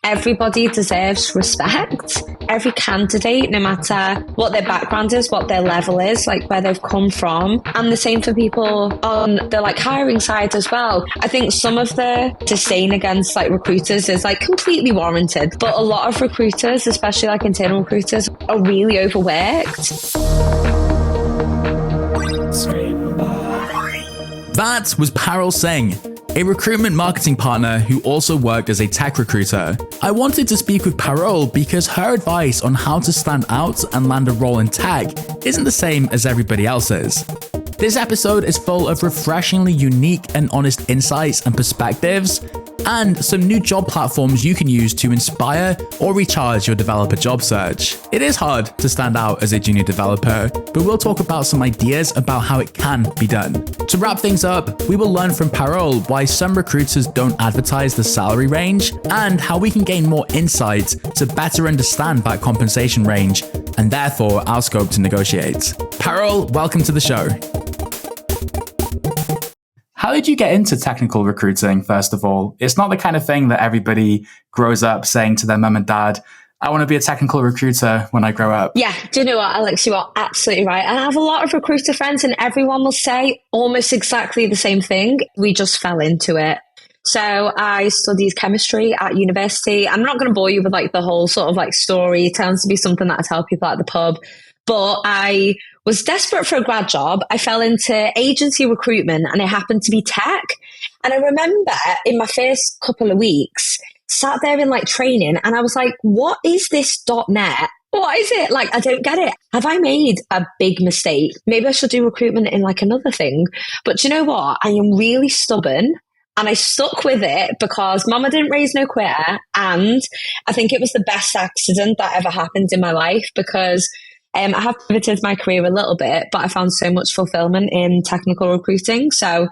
everybody deserves respect. Every candidate, no matter what their background is, what their level is, like where they've come from. And the same for people on the like hiring side as well. I think some of the disdain against like recruiters is like completely warranted, but a lot of recruiters, especially like internal recruiters, are really overworked. That was Parul Singh, a recruitment marketing partner who also worked as a tech recruiter. I wanted to speak with Parul because her advice on how to stand out and land a role in tech isn't the same as everybody else's. This episode is full of refreshingly unique and honest insights and perspectives, and some new job platforms you can use to inspire or recharge your developer job search. It is hard to stand out as a junior developer, but we'll talk about some ideas about how it can be done. To wrap things up, we will learn from Parul why some recruiters don't advertise the salary range and how we can gain more insight to better understand that compensation range and therefore our scope to negotiate. Parul, welcome to the show. How did you get into technical recruiting, first of all? It's not the kind of thing that everybody grows up saying to their mum and dad, I want to be a technical recruiter when I grow up. Yeah, do you know what, Alex? You are absolutely right. And I have a lot of recruiter friends and everyone will say almost exactly the same thing. We just fell into it. So I studied chemistry at university. I'm not going to bore you with like the whole sort of like story. It tends to be something that I tell people at the pub. But I was desperate for a grad job. I fell into agency recruitment and it happened to be tech. And I remember in my first couple of weeks, sat there in like training and I was like, what is this .NET? What is it? Like, I don't get it. Have I made a big mistake? Maybe I should do recruitment in like another thing. But you know what? I am really stubborn. And I stuck with it because mama didn't raise no quitter. And I think it was the best accident that ever happened in my life because I have pivoted my career a little bit, but I found so much fulfillment in technical recruiting. So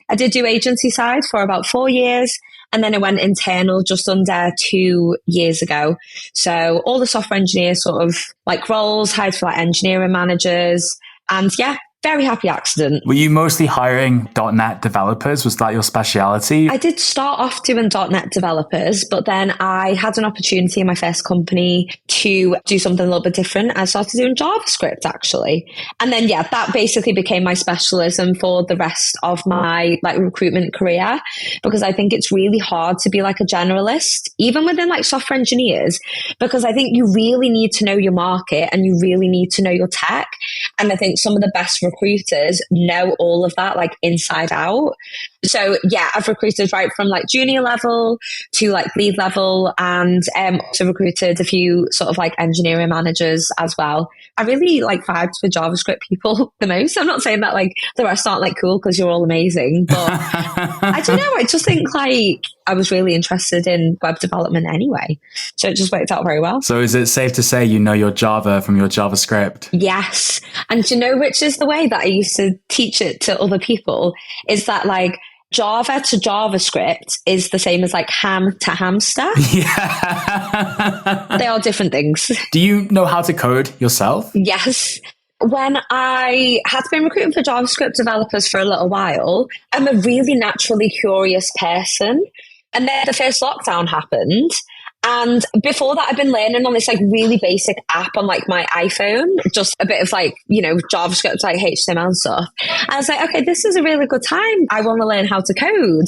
I did do agency side for about 4 years. And then I went internal just under 2 years ago. So all the software engineer sort of like roles, hired for like engineering managers. And yeah, very happy accident. Were you mostly hiring .NET developers? Was that your speciality? I did start off doing .NET developers, but then I had an opportunity in my first company to do something a little bit different. I started doing JavaScript actually. And then, yeah, that basically became my specialism for the rest of my like recruitment career, because I think it's really hard to be like a generalist, even within like software engineers, because I think you really need to know your market and you really need to know your tech. And I think some of the best recruiters know all of that like inside out. So yeah, I've recruited right from like junior level to like lead level, and also recruited a few sort of like engineering managers as well. I really like vibes with JavaScript people the most. I'm not saying that like the rest aren't like cool because you're all amazing, but I don't know. I just think like I was really interested in web development anyway. So it just worked out very well. So is it safe to say you know your Java from your JavaScript? Yes. And you know which is the way that I used to teach it to other people is that like Java to JavaScript is the same as like ham to hamster. Yeah. They are different things. Do you know how to code yourself? Yes. When I had been recruiting for JavaScript developers for a little while, I'm a really naturally curious person. And then the first lockdown happened. And before that, I've been learning on this like really basic app on like my iPhone, just a bit of like, you know, JavaScript, like HTML and stuff. And I was like, okay, this is a really good time. I want to learn how to code.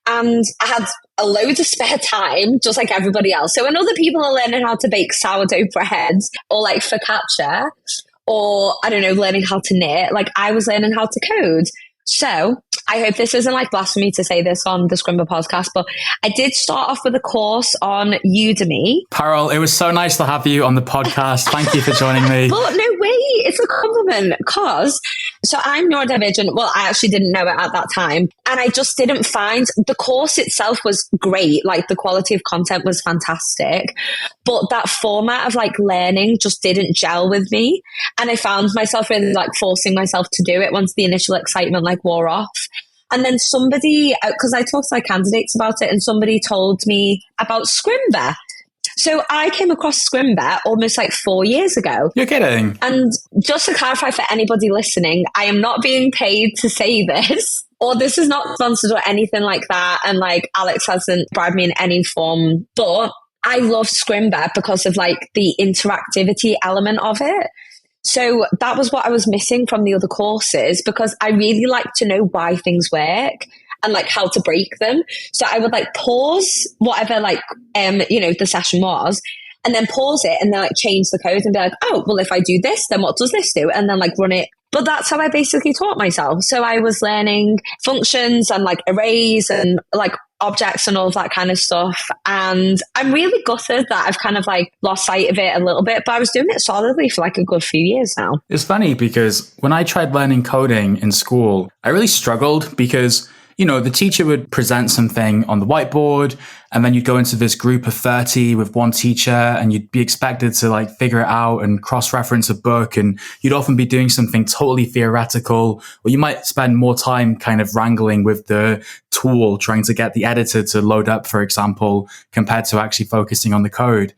And I had a load of spare time, just like everybody else. So when other people are learning how to bake sourdough breads or like focaccia, or I don't know, learning how to knit, like I was learning how to code. So I hope this isn't like blasphemy to say this on the Scrimba podcast, but I did start off with a course on Udemy. Parul, it was so nice to have you on the podcast. Thank you for joining me. Well, no way. It's a compliment because, so I'm neurodivergent. Well, I actually didn't know it at that time. And I just didn't find the course itself was great. Like the quality of content was fantastic, but that format of like learning just didn't gel with me. And I found myself really like forcing myself to do it once the initial excitement like wore off. And then somebody, because I talked to my candidates about it, and somebody told me about Scrimba. So I came across Scrimba almost like 4 years ago. You're kidding. And just to clarify for anybody listening, I am not being paid to say this, or this is not sponsored or anything like that. And like Alex hasn't bribed me in any form, but I love Scrimba because of like the interactivity element of it. So that was what I was missing from the other courses, because I really like to know why things work and like how to break them. So I would like pause whatever like, the session was, and then pause it and then like change the code and be like, oh, well, if I do this, then what does this do? And then like run it. But that's how I basically taught myself. So I was learning functions and like arrays and like objects and all of that kind of stuff. And I'm really gutted that I've kind of like lost sight of it a little bit, but I was doing it solidly for like a good few years now. It's funny because when I tried learning coding in school, I really struggled because the teacher would present something on the whiteboard, and then you'd go into this group of 30 with one teacher, and you'd be expected to like figure it out and cross-reference a book, and you'd often be doing something totally theoretical, or you might spend more time kind of wrangling with the tool, trying to get the editor to load up, for example, compared to actually focusing on the code.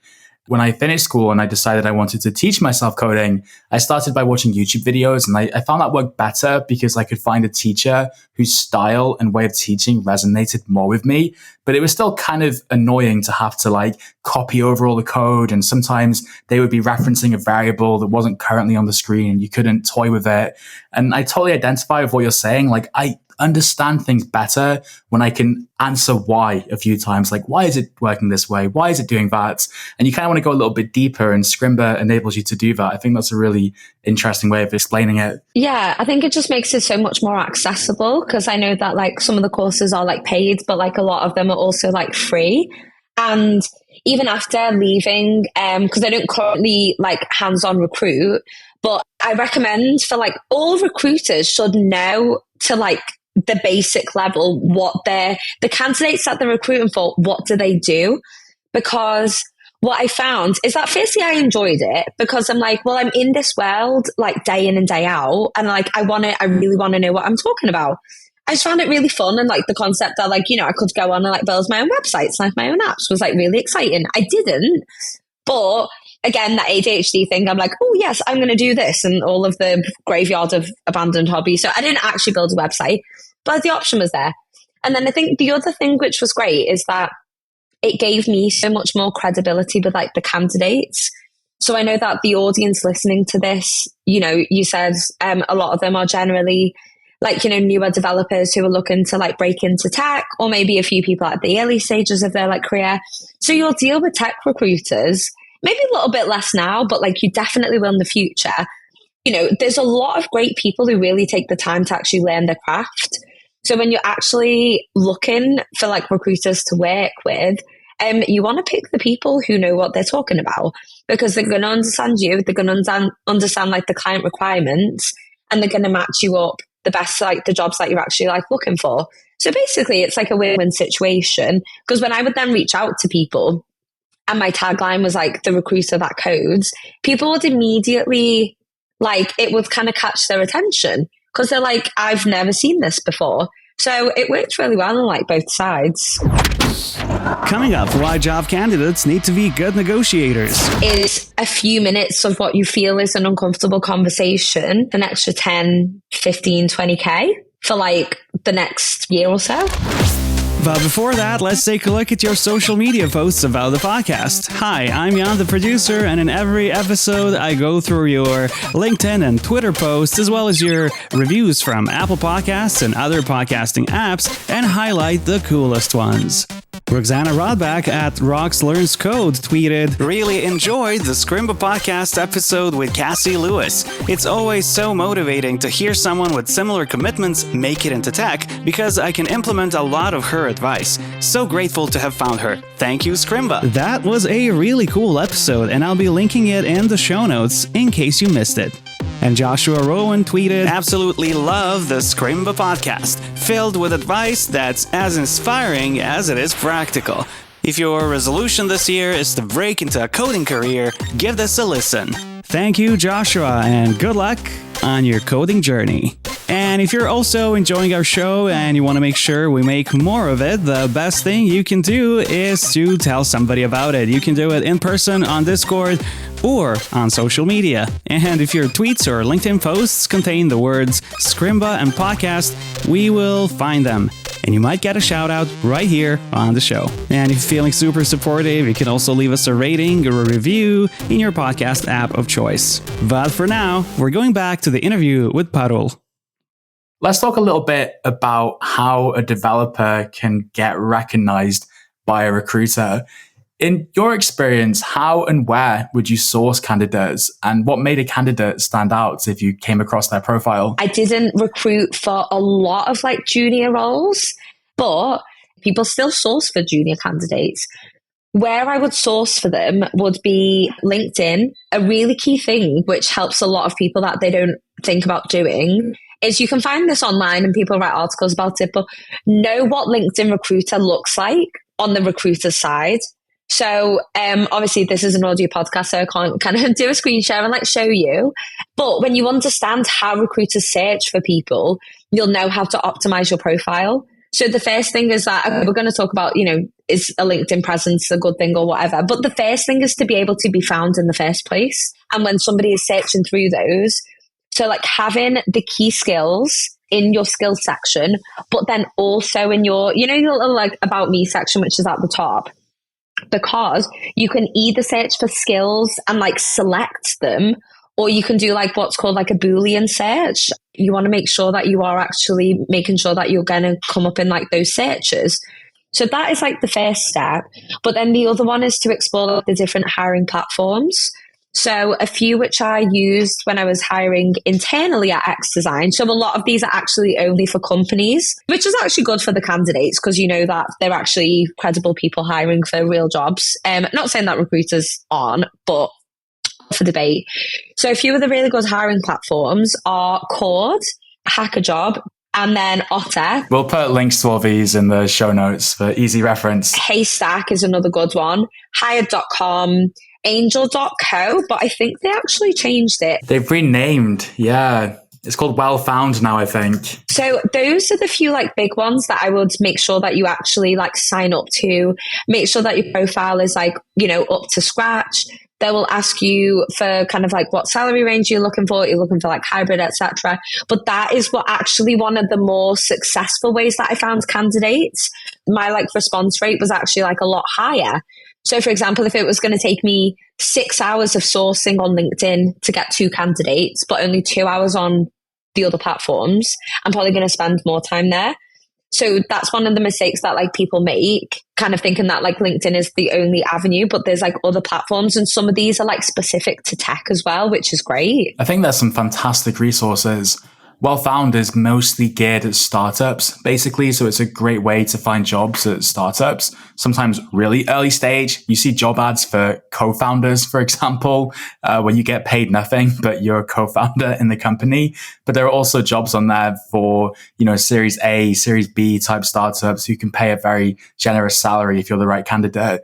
When I finished school and I decided I wanted to teach myself coding, I started by watching YouTube videos, and I found that worked better because I could find a teacher whose style and way of teaching resonated more with me. But it was still kind of annoying to have to like copy over all the code, and sometimes they would be referencing a variable that wasn't currently on the screen and you couldn't toy with it. And I totally identify with what you're saying. Like, I understand things better when I can answer why a few times. Like, why is it working this way? Why is it doing that? And you kind of want to go a little bit deeper, and Scrimba enables you to do that. I think that's a really interesting way of explaining it. Yeah, I think it just makes it so much more accessible, because I know that like some of the courses are like paid, but like a lot of them are also like free. And even after leaving, because I don't currently like hands-on recruit, but I recommend for like all recruiters should know to like the basic level what the candidates that they're recruiting for, what do they do? Because what I found is that firstly I enjoyed it because I'm like, well, I'm in this world like day in and day out, and like I really want to know what I'm talking about. I just found it really fun, and like the concept that like, I could go on and like build my own websites, like my own apps, was like really exciting. I didn't, but again, that ADHD thing, I'm like, oh yes, I'm going to do this, and all of the graveyard of abandoned hobbies. So I didn't actually build a website, but the option was there. And then I think the other thing which was great is that it gave me so much more credibility with like the candidates. So I know that the audience listening to this, you said a lot of them are generally like, newer developers who are looking to like break into tech, or maybe a few people at the early stages of their like career. So you'll deal with tech recruiters, maybe a little bit less now, but like you definitely will in the future. There's a lot of great people who really take the time to actually learn their craft. So when you're actually looking for like recruiters to work with, you want to pick the people who know what they're talking about, because they're going to understand you, they're going to understand like the client requirements, and they're going to match you up the best, like the jobs that you're actually like looking for. So basically it's like a win-win situation, because when I would then reach out to people and my tagline was like the recruiter that codes, people would immediately like, it would kind of catch their attention, because they're like, I've never seen this before. So it worked really well on like both sides. Coming up, why job candidates need to be good negotiators. Is a few minutes of what you feel is an uncomfortable conversation, an extra 10, 15, 20K for like the next year or so. But before that, let's take a look at your social media posts about the podcast. Hi, I'm Jan, the producer, and in every episode, I go through your LinkedIn and Twitter posts, as well as your reviews from Apple Podcasts and other podcasting apps, and highlight the coolest ones. Roxana Rodback at Rox Learns Code tweeted, "Really enjoyed the Scrimba podcast episode with Cassie Lewis. It's always so motivating to hear someone with similar commitments make it into tech, because I can implement a lot of her advice. So grateful to have found her. Thank you, Scrimba." That was a really cool episode, and I'll be linking it in the show notes in case you missed it. And Joshua Rowan tweeted, "Absolutely love the Scrimba podcast, filled with advice that's as inspiring as it is practical. If your resolution this year is to break into a coding career, give this a listen." Thank you, Joshua, and good luck on your coding journey. And if you're also enjoying our show and you want to make sure we make more of it, the best thing you can do is to tell somebody about it. You can do it in person on Discord or on social media. And if your tweets or LinkedIn posts contain the words Scrimba and podcast, we will find them and you might get a shout out right here on the show. And if you're feeling super supportive, you can also leave us a rating or a review in your podcast app of choice. But for now, we're going back to the interview with Parul. Let's talk a little bit about how a developer can get recognized by a recruiter. In your experience, how and where would you source candidates, and what made a candidate stand out if you came across their profile? I didn't recruit for a lot of like junior roles, but people still source for junior candidates. Where I would source for them would be LinkedIn. A really key thing, which helps a lot of people that they don't think about doing, is you can find this online and people write articles about it, but know what LinkedIn Recruiter looks like on the recruiter side. So obviously this is an audio podcast, so I can't kind of do a screen share and like show you. But when you understand how recruiters search for people, you'll know how to optimize your profile. So the first thing is that we're going to talk about, is a LinkedIn presence a good thing or whatever. But the first thing is to be able to be found in the first place. And when somebody is searching through those, so like having the key skills in your skills section, but then also in your, your little like about me section, which is at the top. Because you can either search for skills and like select them, or you can do like what's called like a Boolean search. You want to make sure that you are actually making sure that you're going to come up in like those searches. So that is like the first step. But then the other one is to explore the different hiring platforms. So a few which I used when I was hiring internally at X Design. So a lot of these are actually only for companies, which is actually good for the candidates because you know that they're actually credible people hiring for real jobs. Not saying that recruiters aren't, but for debate. So a few of the really good hiring platforms are Cord, HackerJob, and then Otter. We'll put links to all these in the show notes for easy reference. Haystack is another good one. Hired.com. Angel.co, but I think they actually changed it. They've renamed, yeah. It's called Well Found now, I think. So those are the few like big ones that I would make sure that you actually like sign up to. Make sure that your profile is like, up to scratch. They will ask you for kind of like what salary range you're looking for. You're looking for like hybrid, etc. But that is what actually one of the more successful ways that I found candidates. My like response rate was actually like a lot higher. So, for example, if it was going to take me 6 hours of sourcing on LinkedIn to get 2 candidates, but only 2 hours on the other platforms, I'm probably going to spend more time there. So that's one of the mistakes that like people make, kind of thinking that like LinkedIn is the only avenue, but there's like other platforms and some of these are like specific to tech as well, which is great. I think there's some fantastic resources. Well Found is mostly geared at startups, basically. So it's a great way to find jobs at startups, sometimes really early stage. You see job ads for co-founders, for example, where you get paid nothing, but you're a co-founder in the company. But there are also jobs on there for, Series A, Series B type startups who can pay a very generous salary if you're the right candidate.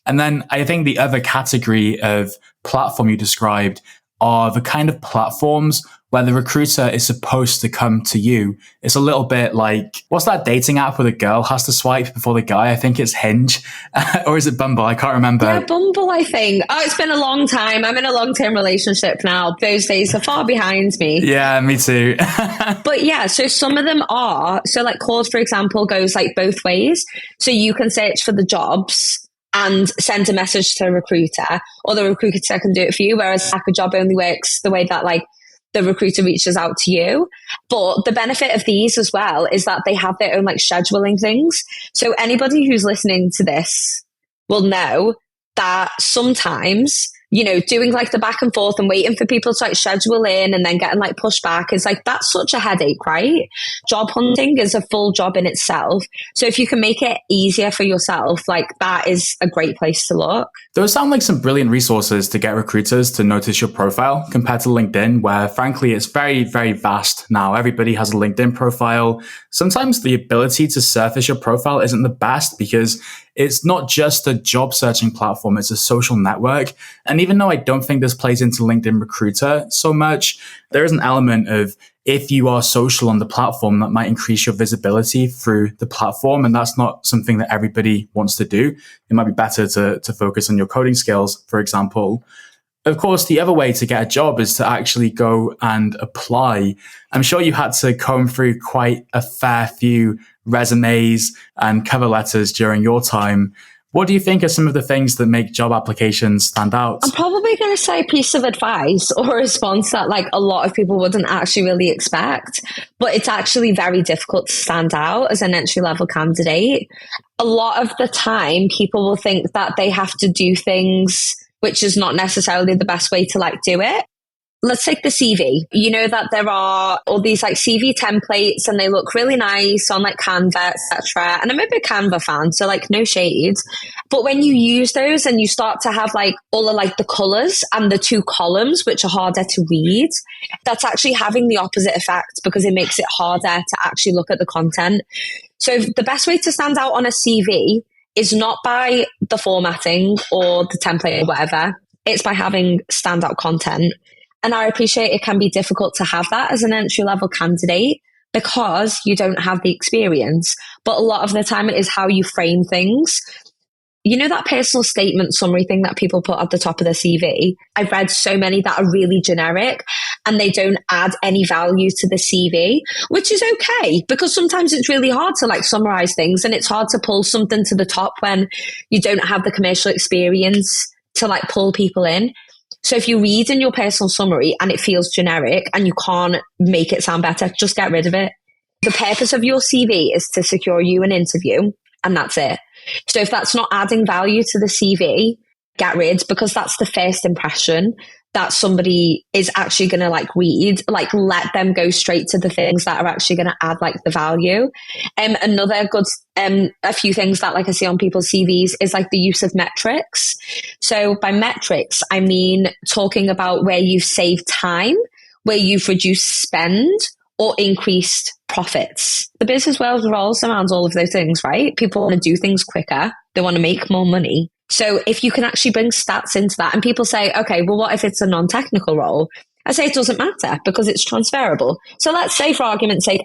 And then I think the other category of platform you described are the kind of platforms where the recruiter is supposed to come to you. It's a little bit like, what's that dating app where the girl has to swipe before the guy? I think it's Hinge. Or is it Bumble? I can't remember. Yeah, Bumble, I think. Oh, it's been a long time. I'm in a long-term relationship now. Those days are far behind me. Yeah, me too. But yeah, so some of them are. So like Claude, for example, goes like both ways. So you can search for the jobs and send a message to a recruiter, or the recruiter can do it for you, whereas HackerJob only works the way that like the recruiter reaches out to you. But the benefit of these as well is that they have their own like scheduling things. So anybody who's listening to this will know that sometimes, doing like the back and forth and waiting for people to like schedule in and then getting like pushed back is like, that's such a headache, right? Job hunting is a full job in itself. So if you can make it easier for yourself, like that is a great place to look. Those sound like some brilliant resources to get recruiters to notice your profile compared to LinkedIn, where frankly, it's very, very vast now. Everybody has a LinkedIn profile. Sometimes the ability to surface your profile isn't the best because it's not just a job searching platform, it's a social network. And even though I don't think this plays into LinkedIn Recruiter so much, there is an element of if you are social on the platform that might increase your visibility through the platform. And that's not something that everybody wants to do. It might be better to focus on your coding skills, for example. Of course, the other way to get a job is to actually go and apply. I'm sure you had to comb through quite a fair few resumes and cover letters during your time. What do you think are some of the things that make job applications stand out? I'm probably going to say a piece of advice or a response that like a lot of people wouldn't actually really expect, but it's actually very difficult to stand out as an entry-level candidate. A lot of the time, people will think that they have to do things which is not necessarily the best way to like do it. Let's take the CV. You know that there are all these like CV templates and they look really nice on like Canva, etc. And I'm a big Canva fan, so like no shades. But when you use those and you start to have like all of like the colors and the two columns, which are harder to read, that's actually having the opposite effect because it makes it harder to actually look at the content. So the best way to stand out on a CV is not by the formatting or the template or whatever. It's by having standout content. And I appreciate it can be difficult to have that as an entry-level candidate because you don't have the experience. But a lot of the time it is how you frame things. You know that personal statement summary thing that people put at the top of their CV? I've read so many that are really generic and they don't add any value to the CV, which is okay because sometimes it's really hard to like summarize things and it's hard to pull something to the top when you don't have the commercial experience to like pull people in. So if you read in your personal summary and it feels generic and you can't make it sound better, just get rid of it. The purpose of your CV is to secure you an interview and that's it. So if that's not adding value to the CV, get rid because that's the first impression that somebody is actually going to like read, like let them go straight to the things that are actually going to add like the value. Another good, a few things that like I see on people's CVs is like the use of metrics. So by metrics, I mean talking about where you've saved time, where you've reduced spend or increased profits. The business world revolves around all of those things, right? People want to do things quicker. They want to make more money. So if you can actually bring stats into that and people say, okay, well, what if it's a non-technical role? I say it doesn't matter because it's transferable. So let's say for argument's sake,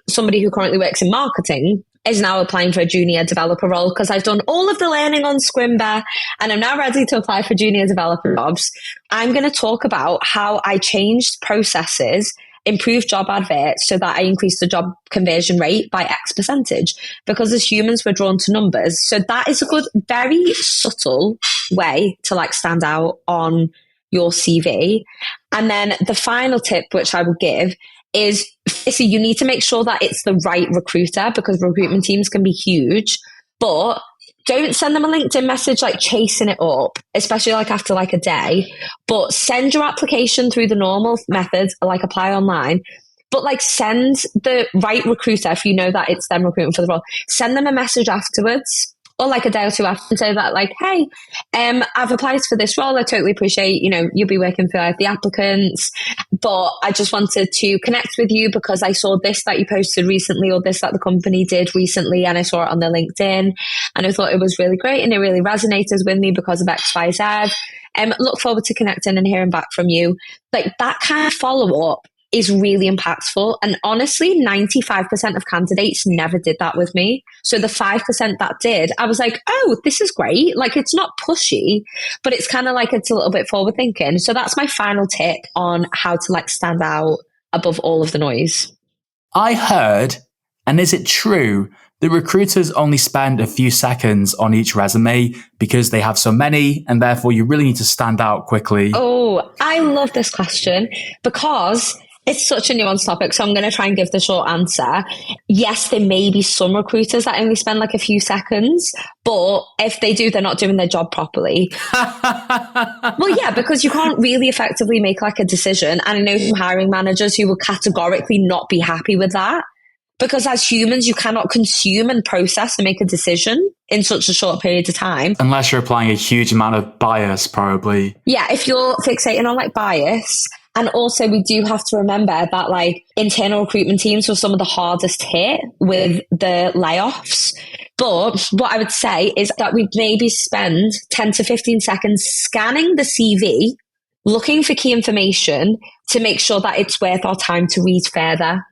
somebody who currently works in marketing is now applying for a junior developer role because I've done all of the learning on Scrimba and I'm now ready to apply for junior developer jobs. I'm going to talk about how I changed processes, improved job adverts so that I increased the job conversion rate by X percentage because as humans we're drawn to numbers. So that is a good, very subtle way to like stand out on your CV. And then the final tip, which I would give is you need to make sure that it's the right recruiter because recruitment teams can be huge, but don't send them a LinkedIn message like chasing it up, especially like after like a day, but send your application through the normal methods like apply online, but like send the right recruiter if you know that it's them recruiting for the role, send them a message afterwards or like a day or two after and say that like, hey, I've applied for this role. I totally appreciate, you'll be working for the applicants, but I just wanted to connect with you because I saw this that you posted recently or this that the company did recently and I saw it on their LinkedIn and I thought it was really great and it really resonated with me because of X, Y, Z. Look forward to connecting and hearing back from you. Like that kind of follow-up is really impactful. And honestly, 95% of candidates never did that with me. So the 5% that did, I was like, oh, this is great. Like it's not pushy, but it's kind of like it's a little bit forward thinking. So that's my final tip on how to like stand out above all of the noise. I heard, and is it true, that recruiters only spend a few seconds on each resume because they have so many and therefore you really need to stand out quickly? Oh, I love this question because it's such a nuanced topic, so I'm going to try and give the short answer. Yes, there may be some recruiters that only spend like a few seconds, but if they do, they're not doing their job properly. Well, yeah, because you can't really effectively make like a decision. And I know some hiring managers who will categorically not be happy with that. Because as humans, you cannot consume and process and make a decision in such a short period of time. Unless you're applying a huge amount of bias, probably. Yeah, if you're fixating on like bias. And also we do have to remember that like internal recruitment teams were some of the hardest hit with the layoffs. But what I would say is that we maybe spend 10 to 15 seconds scanning the CV, looking for key information to make sure that it's worth our time to read further.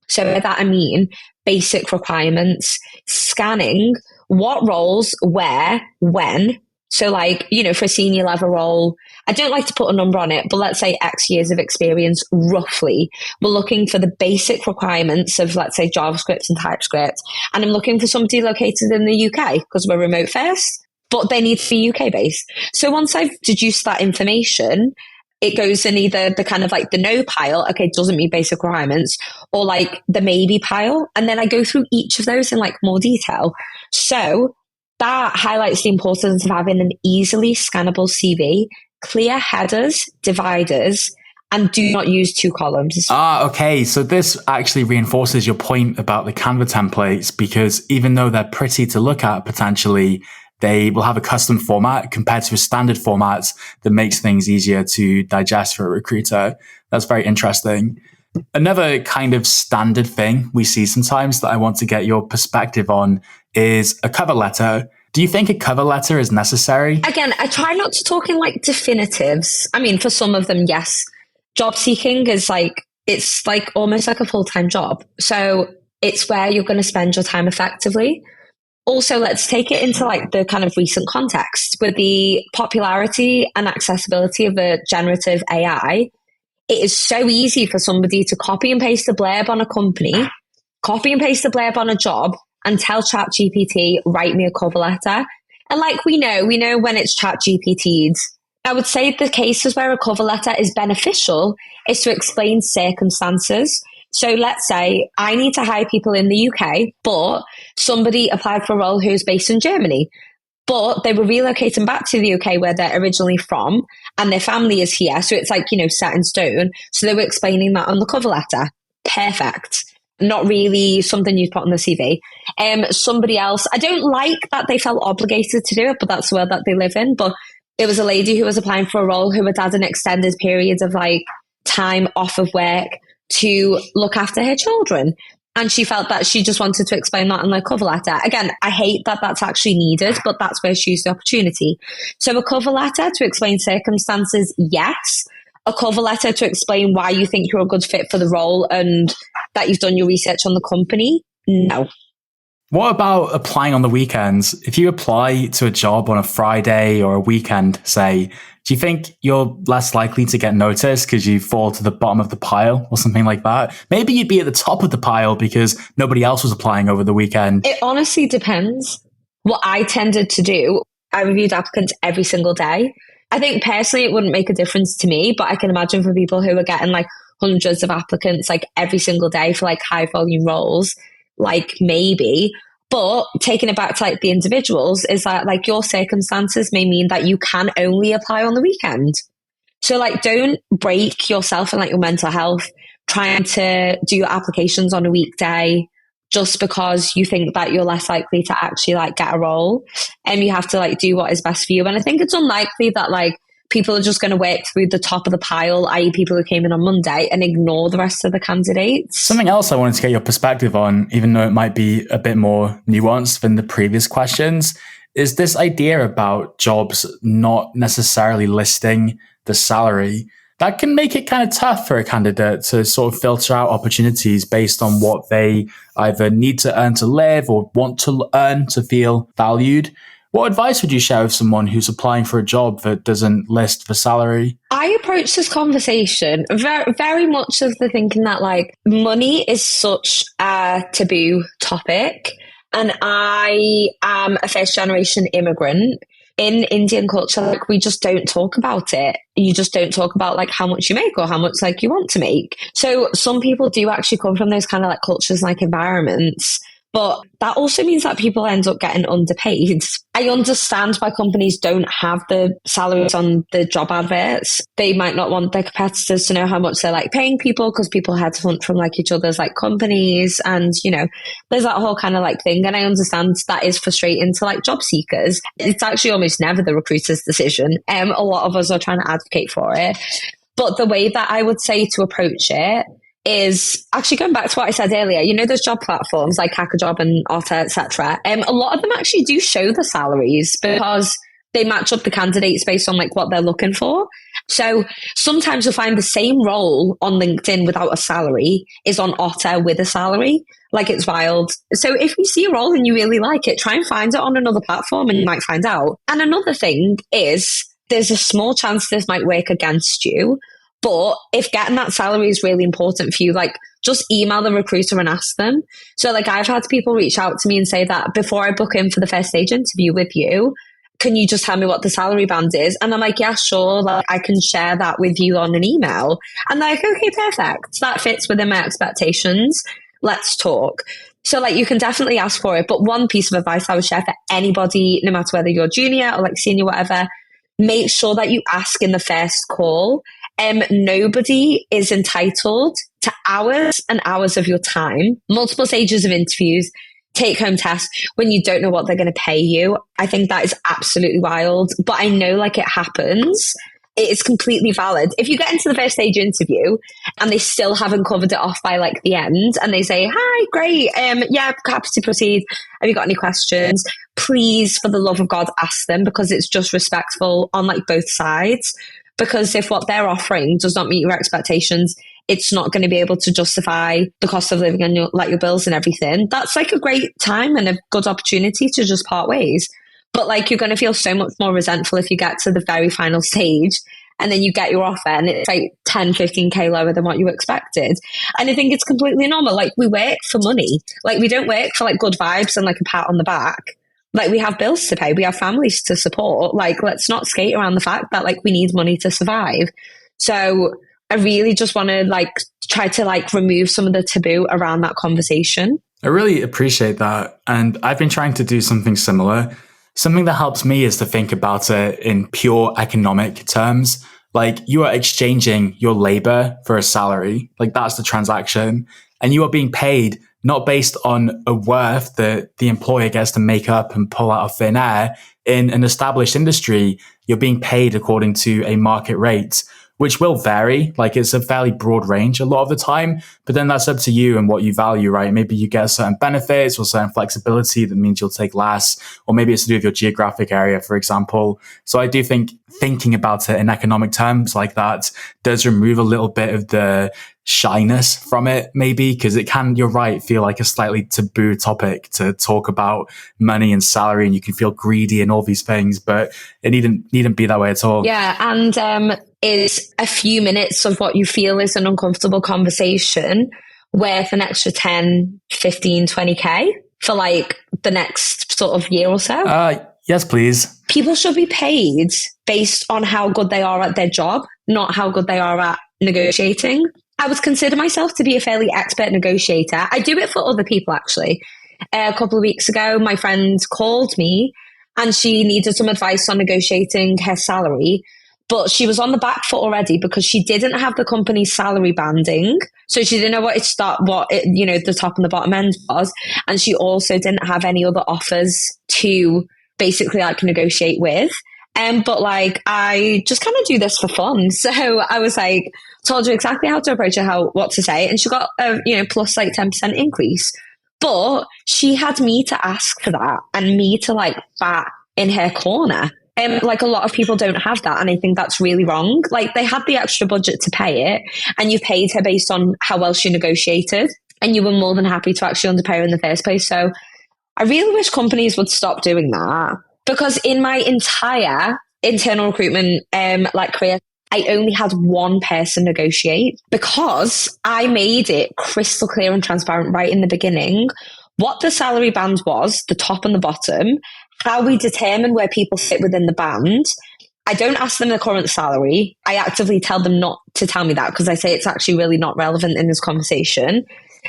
So by that I mean basic requirements, scanning what roles, where, when, So like, for a senior level role, I don't like to put a number on it, but let's say X years of experience, roughly. We're looking for the basic requirements of, let's say, JavaScript and TypeScript. And I'm looking for somebody located in the UK because we're remote first, but they need to be UK based. So once I've deduced that information, it goes in either the kind of like the no pile, okay, doesn't meet basic requirements, or like the maybe pile. And then I go through each of those in like more detail. So that highlights the importance of having an easily scannable CV, clear headers, dividers, and do not use 2 columns. Okay. So this actually reinforces your point about the Canva templates, because even though they're pretty to look at potentially, they will have a custom format compared to a standard format that makes things easier to digest for a recruiter. That's very interesting. Another kind of standard thing we see sometimes that I want to get your perspective on is a cover letter. Do you think a cover letter is necessary? Again, I try not to talk in like definitives. I mean, for some of them, yes. Job seeking is like, it's like almost like a full-time job. So it's where you're going to spend your time effectively. Also, let's take it into like the kind of recent context with the popularity and accessibility of a generative AI. It is so easy for somebody to copy and paste a blurb on a company, copy and paste a blurb on a job, and tell ChatGPT, write me a cover letter. And like we know when it's ChatGPT'd. I would say the cases where a cover letter is beneficial is to explain circumstances. So let's say I need to hire people in the UK, but somebody applied for a role who's based in Germany, but they were relocating back to the UK where they're originally from and their family is here. So it's like, set in stone. So they were explaining that on the cover letter. Perfect. Not really something you'd put on the CV. Somebody else, I don't like that they felt obligated to do it, but that's the world that they live in. But it was a lady who was applying for a role who had an extended period of like time off of work to look after her children. And she felt that she just wanted to explain that on their cover letter. Again, I hate that that's actually needed, but that's where she used the opportunity. So a cover letter to explain circumstances, yes. A cover letter to explain why you think you're a good fit for the role and that you've done your research on the company, no. What about applying on the weekends? If you apply to a job on a Friday or a weekend, say, do you think you're less likely to get noticed because you fall to the bottom of the pile or something like that? Maybe you'd be at the top of the pile because nobody else was applying over the weekend. It honestly depends. What I tended to do, I reviewed applicants every single day. I think personally it wouldn't make a difference to me, but I can imagine for people who are getting like hundreds of applicants like every single day for like high volume roles, like maybe. But taking it back to like the individuals is that like your circumstances may mean that you can only apply on the weekend. So like don't break yourself and like your mental health trying to do your applications on a weekday just because you think that you're less likely to actually like get a role. And you have to like do what is best for you. And I think it's unlikely that like people are just going to work through the top of the pile, i.e. people who came in on Monday, and ignore the rest of the candidates. Something else I wanted to get your perspective on, even though it might be a bit more nuanced than the previous questions, is this idea about jobs not necessarily listing the salary. That can make it kind of tough for a candidate to sort of filter out opportunities based on what they either need to earn to live or want to earn to feel valued. What advice would you share with someone who's applying for a job that doesn't list the salary? I approach this conversation very, very much of the thinking that like money is such a taboo topic. And I am a first generation immigrant. In Indian culture, like we just don't talk about it. You just don't talk about like how much you make or how much like you want to make. So some people do actually come from those kind of like cultures, like environments. But that also means that people end up getting underpaid. I understand why companies don't have the salaries on the job adverts. They might not want their competitors to know how much they're like paying people because people headhunt from like each other's like companies. And, you know, there's that whole kind of like thing. And I understand that is frustrating to like job seekers. It's actually almost never the recruiter's decision. A lot of us are trying to advocate for it. But the way that I would say to approach it is actually going back to what I said earlier. You know, those job platforms like HackerJob and Otter, etc. A lot of them actually do show the salaries because they match up the candidates based on like what they're looking for. So sometimes you'll find the same role on LinkedIn without a salary is on Otter with a salary. Like, it's wild. So if you see a role and you really like it, try and find it on another platform and you might find out. And another thing is there's a small chance this might work against you. But if getting that salary is really important for you, like, just email the recruiter and ask them. So like, I've had people reach out to me and say that before I book in for the first stage interview with you, can you just tell me what the salary band is? And I'm like, yeah, sure. Like, I can share that with you on an email. And they're like, okay, perfect. That fits within my expectations. Let's talk. So like, you can definitely ask for it. But one piece of advice I would share for anybody, no matter whether you're junior or like senior, whatever, make sure that you ask in the first call. Nobody is entitled to hours and hours of your time, multiple stages of interviews, take-home tests when you don't know what they're going to pay you. I think that is absolutely wild, but I know like it happens. It is completely valid. If you get into the first stage interview and they still haven't covered it off by like the end and they say, hi, great, yeah, happy to proceed. Have you got any questions? Please, for the love of God, ask them, because it's just respectful on like both sides. Because if what they're offering does not meet your expectations, it's not going to be able to justify the cost of living and your bills and everything. That's like a great time and a good opportunity to just part ways. But like, you're going to feel so much more resentful if you get to the very final stage and then you get your offer and it's like 10, 15K lower than what you expected. And I think it's completely normal. Like, we work for money. Like, we don't work for like good vibes and like a pat on the back. Like, we have bills to pay. We have families to support. Like, let's not skate around the fact that like we need money to survive. So I really just want to like try to like remove some of the taboo around that conversation. I really appreciate that. And I've been trying to do something similar. Something that helps me is to think about it in pure economic terms. Like, you are exchanging your labor for a salary. Like, that's the transaction. And you are being paid not based on a worth that the employer gets to make up and pull out of thin air. In an established industry, you're being paid according to a market rate, which will vary. Like, it's a fairly broad range a lot of the time, but then that's up to you and what you value, right? Maybe you get certain benefits or certain flexibility that means you'll take less, or maybe it's to do with your geographic area, for example. So I do think thinking about it in economic terms like that does remove a little bit of the shyness from it, maybe, because it can, you're right, feel like a slightly taboo topic to talk about money and salary, and you can feel greedy and all these things, but it needn't be that way at all. Yeah, and is a few minutes of what you feel is an uncomfortable conversation worth an extra 10, 15, 20K for like the next sort of year or so? Yes, please. People should be paid based on how good they are at their job, not how good they are at negotiating. I would consider myself to be a fairly expert negotiator. I do it for other people, actually. A couple of weeks ago, my friend called me and she needed some advice on negotiating her salary. But she was on the back foot already because she didn't have the company's salary banding. So she didn't know the top and the bottom end was. And she also didn't have any other offers to basically like negotiate with. But like, I just kind of do this for fun. So I was like, told her exactly how to approach her, what to say. And she got a, plus like 10% increase. But she had me to ask for that and me to like bat in her corner. Like, a lot of people don't have that, and I think that's really wrong. Like, they had the extra budget to pay it, and you paid her based on how well she negotiated, and you were more than happy to actually underpay her in the first place. So I really wish companies would stop doing that, because in my entire internal recruitment career, I only had one person negotiate, because I made it crystal clear and transparent right in the beginning what the salary band was, the top and the bottom, how we determine where people fit within the band. I don't ask them their current salary. I actively tell them not to tell me that, because I say it's actually really not relevant in this conversation.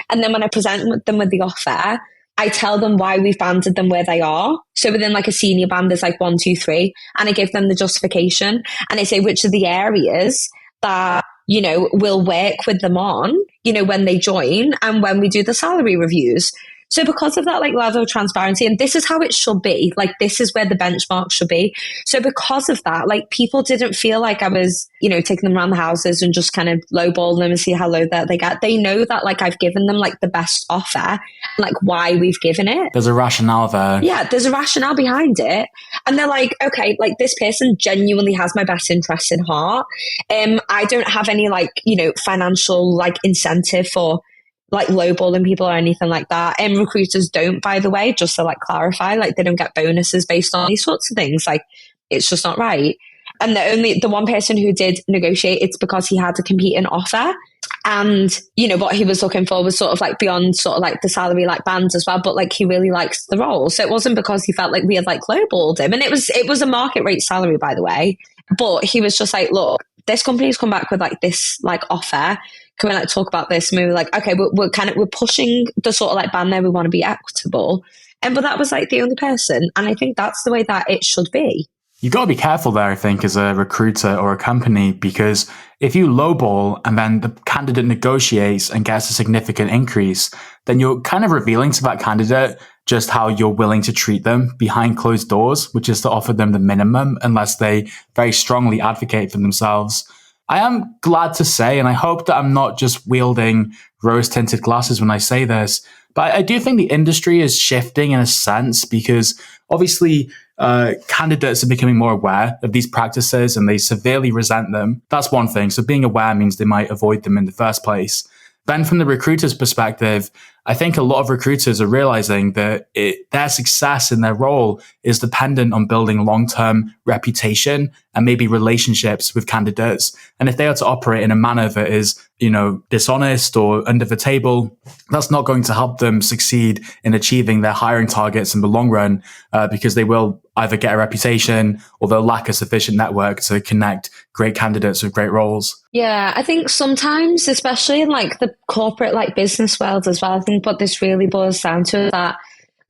And then when I present them with the offer, I tell them why we've banded them where they are. So within like a senior band, there's like 1, 2, 3, and I give them the justification. And I say which are the areas that, we'll work with them on, when they join and when we do the salary reviews. So because of that like level of transparency, and this is how it should be, like this is where the benchmark should be. So because of that, like people didn't feel like I was, taking them around the houses and just kind of lowballing them and see how low that they get. They know that like I've given them like the best offer and like why we've given it. There's a rationale there. Yeah, there's a rationale behind it. And they're like, okay, like this person genuinely has my best interests in heart. I don't have any like, financial like incentive for like lowballing people or anything like that. Recruiters don't, by the way, just to like clarify, like they don't get bonuses based on these sorts of things. Like it's just not right. And the one person who did negotiate, it's because he had to compete in offer. And, what he was looking for was sort of like beyond sort of like the salary like bands as well. But like he really likes the role. So it wasn't because he felt like we had like lowballed him. And it was a market rate salary, by the way. But he was just like, look, this company's come back with like this like offer. Can we like talk about this? And we were like, okay, we're pushing the sort of like band there. We want to be equitable. But that was like the only person. And I think that's the way that it should be. You got to be careful there, I think, as a recruiter or a company, because if you lowball and then the candidate negotiates and gets a significant increase, then you're kind of revealing to that candidate just how you're willing to treat them behind closed doors, which is to offer them the minimum unless they very strongly advocate for themselves. I am glad to say, and I hope that I'm not just wielding rose-tinted glasses when I say this, but I do think the industry is shifting in a sense because obviously candidates are becoming more aware of these practices and they severely resent them. That's one thing. So being aware means they might avoid them in the first place. Then from the recruiter's perspective, I think a lot of recruiters are realizing that their success in their role is dependent on building long-term reputation and maybe relationships with candidates. And if they are to operate in a manner that is, dishonest or under the table, that's not going to help them succeed in achieving their hiring targets in the long run, because they will either get a reputation or they'll lack a sufficient network to connect great candidates with great roles. Yeah, I think sometimes, especially in like the corporate like business world as well, I think what this really boils down to is that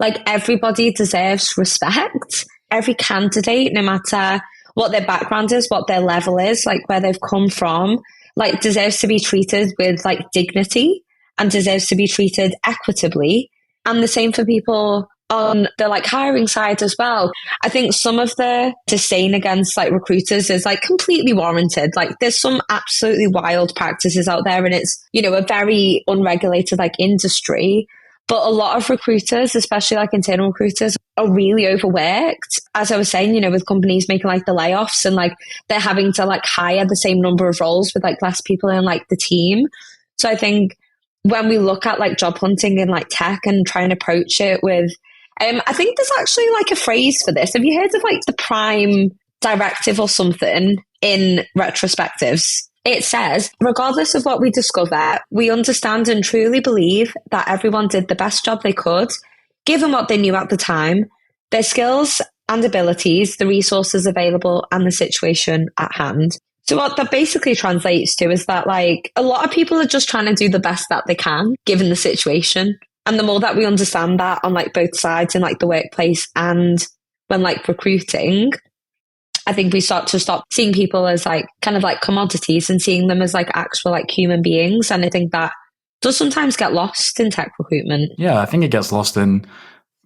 like everybody deserves respect. Every candidate, no matter what their background is, what their level is, like where they've come from, like deserves to be treated with like dignity and deserves to be treated equitably. And the same for people on the like hiring side as well. I think some of the disdain against like recruiters is like completely warranted. Like there's some absolutely wild practices out there and it's, a very unregulated like industry. But a lot of recruiters, especially like internal recruiters, are really overworked. As I was saying, with companies making like the layoffs and like they're having to like hire the same number of roles with like less people in like the team. So I think when we look at like job hunting in like tech and try and approach it with, I think there's actually like a phrase for this. Have you heard of like the prime directive or something in retrospectives? It says, regardless of what we discover, we understand and truly believe that everyone did the best job they could, given what they knew at the time, their skills and abilities, the resources available, and the situation at hand. So what that basically translates to is that like a lot of people are just trying to do the best that they can, given the situation. And the more that we understand that on like both sides in like the workplace and when like recruiting, I think we stop seeing people as like kind of like commodities and seeing them as like actual like human beings. And I think that does sometimes get lost in tech recruitment. Yeah, I think it gets lost in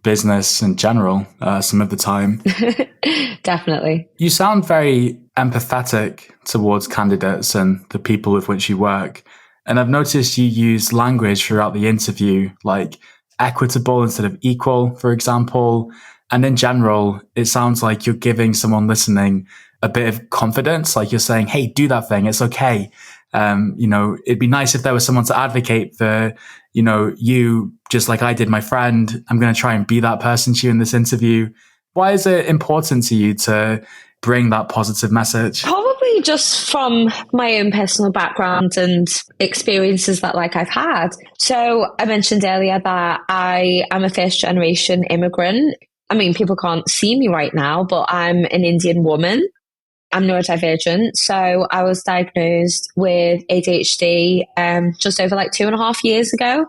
business in general some of the time. Definitely. You sound very empathetic towards candidates and the people with which you work. And I've noticed you use language throughout the interview, like equitable instead of equal, for example. And in general, it sounds like you're giving someone listening a bit of confidence, like you're saying, hey, do that thing. It's okay. It'd be nice if there was someone to advocate for, you, just like I did my friend. I'm going to try and be that person to you in this interview. Why is it important to you to bring that positive message? Probably just from my own personal background and experiences that like I've had. So I mentioned earlier that I am a first generation immigrant. I mean, people can't see me right now, but I'm an Indian woman. I'm neurodivergent. So I was diagnosed with ADHD just over like 2.5 years ago.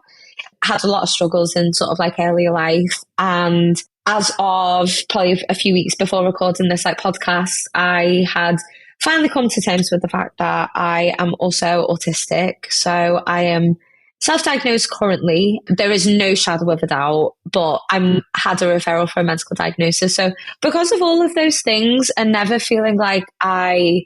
I had a lot of struggles in sort of like earlier life. And as of probably a few weeks before recording this like podcast, I had finally come to terms with the fact that I am also autistic. So I am self-diagnosed currently. There is no shadow of a doubt, but I had a referral for a medical diagnosis. So because of all of those things and never feeling like I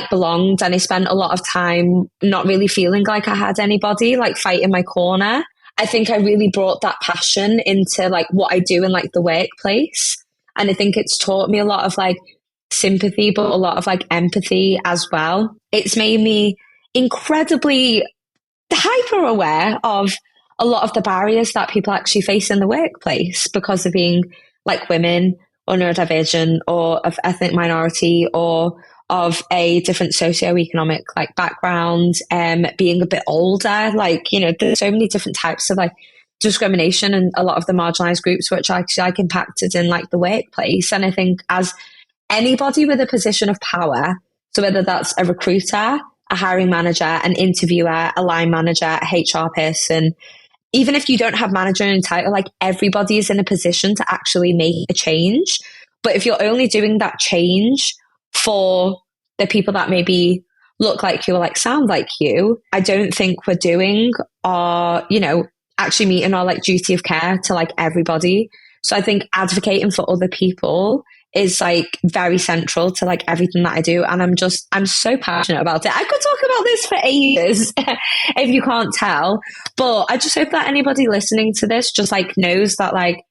belonged, and I spent a lot of time not really feeling like I had anybody like fighting my corner, I think I really brought that passion into like what I do in like the workplace. And I think it's taught me a lot of like sympathy, but a lot of like empathy as well. It's made me incredibly hyper aware of a lot of the barriers that people actually face in the workplace because of being like women or neurodivergent or of ethnic minority or of a different socioeconomic like background, being a bit older. Like, you know, there's so many different types of like discrimination and a lot of the marginalized groups which actually like impacted in like the workplace. And I think as anybody with a position of power, so whether that's a recruiter, a hiring manager, an interviewer, a line manager, a HR person, even if you don't have manager in title, like everybody is in a position to actually make a change. But if you're only doing that change for the people that maybe look like you or like sound like you, I don't think we're doing our, you know, actually meeting our like duty of care to like everybody. So I think advocating for other people is like very central to like everything that I do. And I'm so passionate about it. I could talk about this for ages if you can't tell, but I just hope that anybody listening to this just like knows that like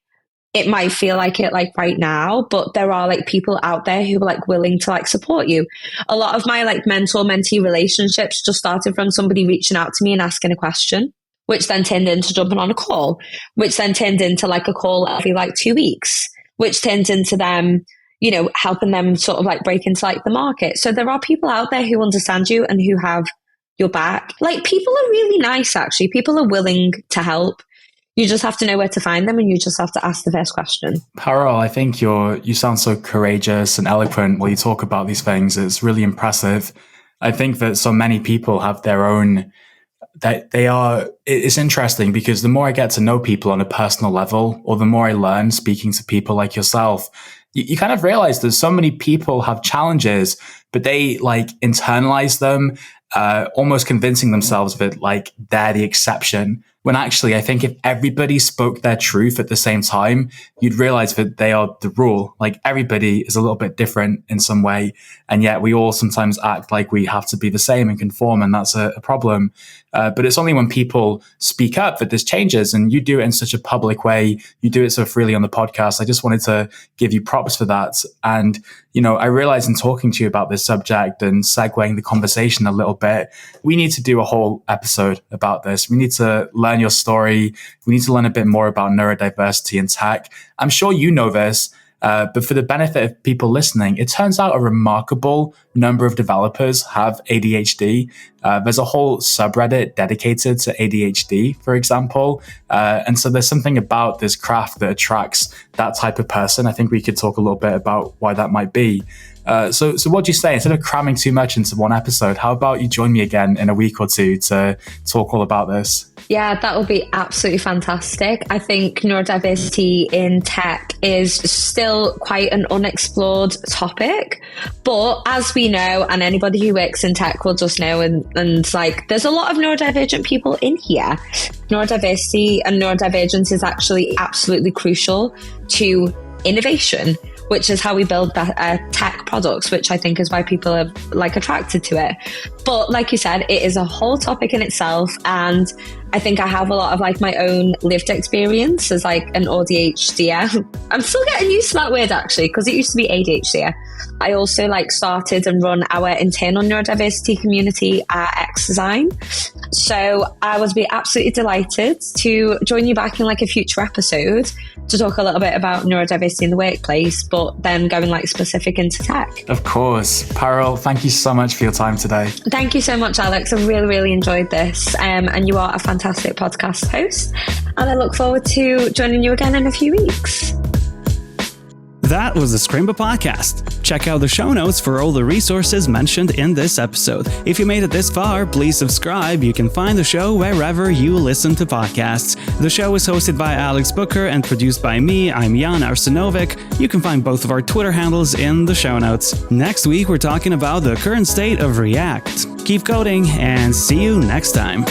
it might feel like it like right now, but there are like people out there who are like willing to like support you. A lot of my like mentor-mentee relationships just started from somebody reaching out to me and asking a question, which then turned into jumping on a call, which then turned into like a call every like 2 weeks, which turned into them, you know, helping them sort of like break into like the market. So there are people out there who understand you and who have your back. Like people are really nice, actually. People are willing to help. You just have to know where to find them and you just have to ask the first question. Parul, I think you sound so courageous and eloquent while you talk about these things. It's really impressive. I think that so many people have their own, it's interesting because the more I get to know people on a personal level, or the more I learn speaking to people like yourself, you kind of realize that so many people have challenges, but they like internalize them, almost convincing themselves that like they're the exception. When actually, I think if everybody spoke their truth at the same time, you'd realize that they are the rule. Like everybody is a little bit different in some way. And yet we all sometimes act like we have to be the same and conform. And that's a problem. But it's only when people speak up that this changes, and you do it in such a public way. You do it so freely on the podcast. I just wanted to give you props for that. And, you know, I realized in talking to you about this subject and segueing the conversation a little bit, we need to do a whole episode about this. We need to learn your story. We need to learn a bit more about neurodiversity in tech. I'm sure you know this, but for the benefit of people listening, it turns out a remarkable number of developers have ADHD. There's a whole subreddit dedicated to ADHD, for example. And so there's something about this craft that attracts that type of person. I think we could talk a little bit about why that might be. So what do you say? Instead of cramming too much into one episode, how about you join me again in a week or two to talk all about this? Yeah, that would be absolutely fantastic. I think neurodiversity in tech is still quite an unexplored topic. But as we know, and anybody who works in tech will just know, and like there's a lot of neurodivergent people in here. Neurodiversity and neurodivergence is actually absolutely crucial to innovation, which is how we build tech products, which I think is why people are like attracted to it. But like you said, it is a whole topic in itself. And I think I have a lot of like my own lived experience as like an ADHD. I'm still getting used to that word actually, because it used to be ADHD. I also like started and run our internal neurodiversity community at X Design. So I would be absolutely delighted to join you back in like a future episode to talk a little bit about neurodiversity in the workplace, but then going like specific into tech. Of course. Parul, thank you so much for your time today. Thank you so much, Alex. I really, really enjoyed this. And you are a fantastic podcast host. And I look forward to joining you again in a few weeks. That was the Scrimba podcast. Check out the show notes for all the resources mentioned in this episode. If you made it this far, please subscribe. You can find the show wherever you listen to podcasts. The show is hosted by Alex Booker and produced by me. I'm Jan Arsenovic. You can find both of our Twitter handles in the show notes. Next week, we're talking about the current state of React. Keep coding and see you next time.